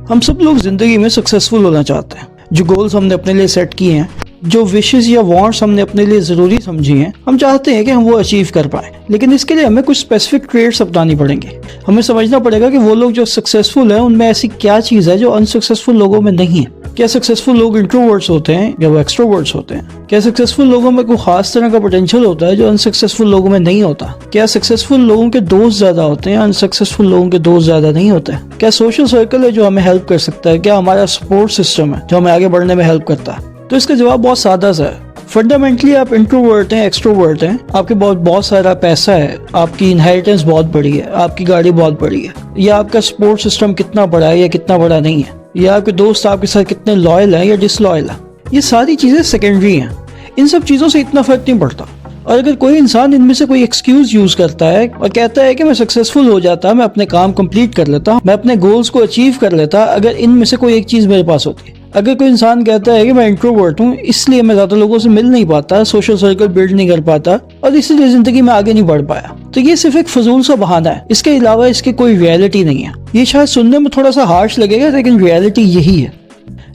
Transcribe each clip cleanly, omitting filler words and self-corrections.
हम सब लोग जिंदगी में सक्सेसफुल होना चाहते हैं। जो गोल्स हमने अपने लिए सेट किए हैं, जो विशेस या वांट्स हमने अपने लिए जरूरी समझी हैं, हम चाहते हैं कि हम वो अचीव कर पाए। लेकिन इसके लिए हमें कुछ स्पेसिफिक ट्रेड्स अपनानी पड़ेंगी। हमें समझना पड़ेगा कि वो लोग जो सक्सेसफुल हैं उनमें ऐसी क्या चीज है जो अनसक्सेसफुल लोगों में नहीं है। क्या सक्सेसफुल लोग इंट्रोवर्ट्स होते हैं या वो एक्सट्रोवर्ट्स होते हैं? क्या सक्सेसफुल लोगों में कोई खास तरह का पोटेंशियल होता है जो अनसक्सेसफुल लोगों में नहीं होता? क्या सक्सेसफुल लोगों के दोस्त ज्यादा होते हैं, अनसक्सेसफुल लोगों के दोस्त ज्यादा नहीं होते? क्या सोशल सर्कल है जो हमें हेल्प कर सकता है? क्या हमारा सपोर्ट सिस्टम है जो हमें आगे बढ़ने में हेल्प करता है? तो इसका जवाब बहुत सादा सा है। फंडामेंटली आप इंट्रोवर्ट हैं, एक्सट्रोवर्ट हैं, आपके बहुत सारा पैसा है, आपकी इनहेरिटेंस बहुत बड़ी है, आपकी गाड़ी बहुत बड़ी है, या आपका सपोर्ट सिस्टम कितना बड़ा है या कितना बड़ा नहीं है, या आपके दोस्त आपके साथ कितने लॉयल हैं या डिसलॉयल हैं, ये सारी चीजें सेकेंडरी हैं। इन सब चीजों से इतना फर्क नहीं पड़ता। और अगर कोई इंसान इनमें से कोई एक्सक्यूज यूज करता है और कहता है कि मैं सक्सेसफुल हो जाता, मैं अपने काम कंप्लीट कर लेता, मैं अपने गोल्स को अचीव कर लेता अगर इनमें से कोई एक चीज मेरे पास होती। अगर कोई इंसान कहता है कि मैं इंट्रोवर्ट हूँ, इसलिए मैं ज्यादा लोगों से मिल नहीं पाता, सोशल सर्कल बिल्ड नहीं कर पाता और इसलिए जिंदगी में आगे नहीं बढ़ पाया, तो ये सिर्फ एक फजूल सा बहाना है। इसके अलावा इसकी कोई रियलिटी नहीं है। ये शायद सुनने में थोड़ा सा हार्श लगेगा, लेकिन रियलिटी यही है।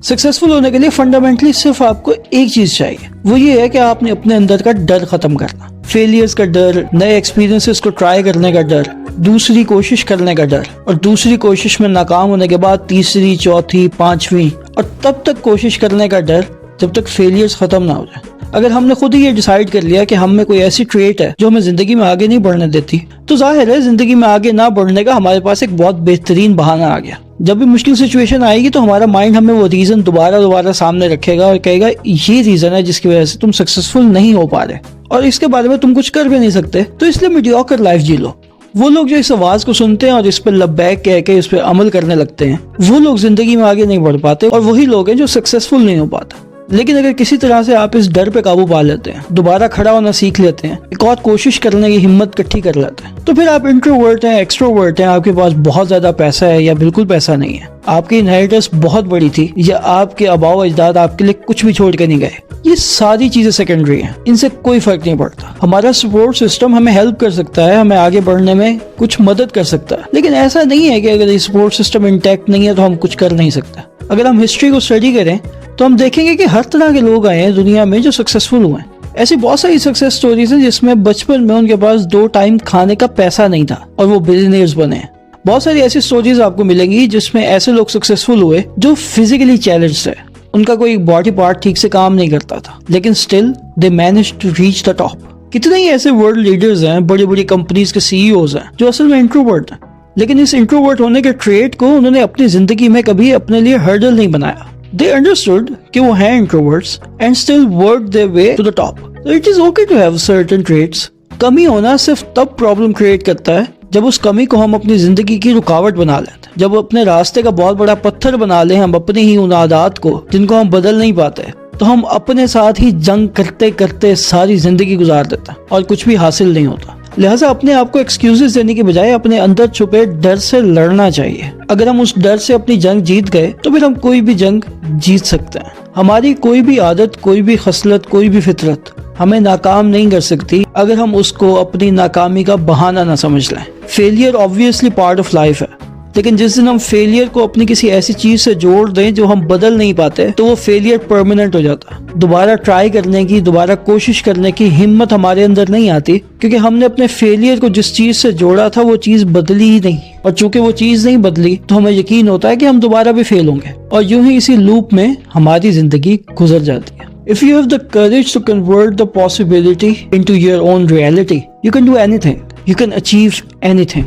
सक्सेसफुल होने के लिए फंडामेंटली सिर्फ आपको एक चीज चाहिए, वो ये है कि आपने अपने अंदर का डर खत्म करना। फेलियर्स का डर, नए एक्सपीरियंसेस को ट्राई करने का डर, दूसरी कोशिश करने का डर, और दूसरी कोशिश में नाकाम होने के बाद तीसरी, चौथी, पांचवी और तब तक कोशिश करने का डर जब तक फेलियर्स खत्म ना हो जाए। अगर हमने खुद ही ये डिसाइड कर लिया कि हम में कोई ऐसी ट्रेट है जो हमें जिंदगी में आगे नहीं बढ़ने देती, तो जाहिर है जिंदगी में आगे ना बढ़ने का हमारे पास एक बहुत बेहतरीन बहाना आ गया। जब भी मुश्किल सिचुएशन आएगी तो हमारा माइंड हमें वो रीजन दोबारा सामने रखेगा और कहेगा ये रीजन है जिसकी वजह से तुम सक्सेसफुल नहीं हो पा रहे और इसके बारे में तुम कुछ कर भी नहीं सकते, तो इसलिए मीडियोकर लाइफ जी लो। वो लोग जो इस आवाज को सुनते हैं और इस पर लब्बैक कह के इस पर अमल करने लगते हैं, वो लोग जिंदगी में आगे नहीं बढ़ पाते और वही लोग हैं जो सक्सेसफुल नहीं हो पाते। लेकिन अगर किसी तरह से आप इस डर पे काबू पा लेते हैं, दोबारा खड़ा होना सीख लेते हैं, एक और कोशिश करने की हिम्मत इकट्ठी कर लेते हैं, तो फिर आप इंट्रोवर्ट हैं, एक्सट्रोवर्ट हैं, आपके पास बहुत ज्यादा पैसा है या बिल्कुल पैसा नहीं है, आपकी इनहेरिटेंस बहुत बड़ी थी या आपके आबाओ अजदाद आपके लिए कुछ भी छोड़ के नहीं गए, ये सारी चीजें सेकेंडरी हैं। इनसे कोई फर्क नहीं पड़ता। हमारा सपोर्ट सिस्टम हमें हेल्प कर सकता है, हमें आगे बढ़ने में कुछ मदद कर सकता है, लेकिन ऐसा नहीं है कि अगर ये सपोर्ट सिस्टम इंटैक्ट नहीं है तो हम कुछ कर नहीं सकते। अगर हम हिस्ट्री को स्टडी करें तो हम देखेंगे कि हर तरह के लोग आए हैं दुनिया में जो सक्सेसफुल हुए हैं। ऐसी बहुत सारी सक्सेस स्टोरीज हैं जिसमें बचपन में उनके पास 2 टाइम खाने का पैसा नहीं था और वो बिलियनियर्स बने हैं। बहुत सारी ऐसी स्टोरीज आपको मिलेंगी जिसमें ऐसे लोग सक्सेसफुल हुए जो फिजिकली चैलेंज्ड है, उनका कोई बॉडी पार्ट ठीक से काम नहीं करता था, लेकिन still they managed to reach the top. कितने ही ऐसे वर्ल्ड लीडर्स हैं, बड़ी बड़ी कंपनीज के सीईओज हैं जो असल में इंट्रोवर्ट हैं, लेकिन इस इंट्रोवर्ट होने के ट्रेट को उन्होंने अपनी जिंदगी में कभी अपने लिए हर्डल नहीं बनाया। They understood कि वो हैं introverts and still worked their way to the top. So it is okay to have certain traits. कमी होना सिर्फ तब प्रॉब्लम क्रिएट करता है जब उस कमी को हम अपनी जिंदगी की रुकावट बना लेते हैं, जब अपने रास्ते का बहुत बड़ा पत्थर बना लें हम अपनी ही उन आदत को जिनको हम बदल नहीं पाते, तो हम अपने साथ ही जंग करते करते सारी जिंदगी गुजार देते हैं और कुछ भी हासिल नहीं होता। लिहाजा अपने आप को एक्सक्यूजेस देने की बजाय अपने अंदर छुपे डर से लड़ना चाहिए। अगर हम उस डर से अपनी जंग जीत गए तो फिर हम कोई भी जंग जीत सकते हैं। हमारी कोई भी आदत, कोई भी खसलत, कोई भी फितरत हमें नाकाम नहीं कर सकती अगर हम उसको अपनी नाकामी का बहाना ना समझ लें। Failure obviously part of life है, लेकिन जिस दिन हम फेलियर को अपनी किसी ऐसी चीज से जोड़ दें जो हम बदल नहीं पाते, तो वो फेलियर परमानेंट हो जाता है। दोबारा ट्राई करने की, दोबारा कोशिश करने की हिम्मत हमारे अंदर नहीं आती, क्योंकि हमने अपने फेलियर को जिस चीज से जोड़ा था वो चीज बदली ही नहीं, और चूंकि वो चीज नहीं बदली तो हमें यकीन होता है कि हम दोबारा भी फेल होंगे, और यूं ही इसी लूप में हमारी जिंदगी गुजर जाती है। If you have the courage to convert the possibility into your own reality, you can do anything. You can achieve anything.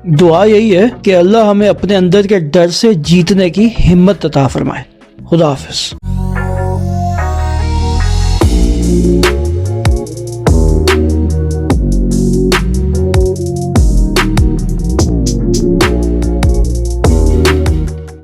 दुआ यही है कि अल्लाह हमें अपने अंदर के डर से जीतने की हिम्मत अता फरमाए। खुदा हाफिज।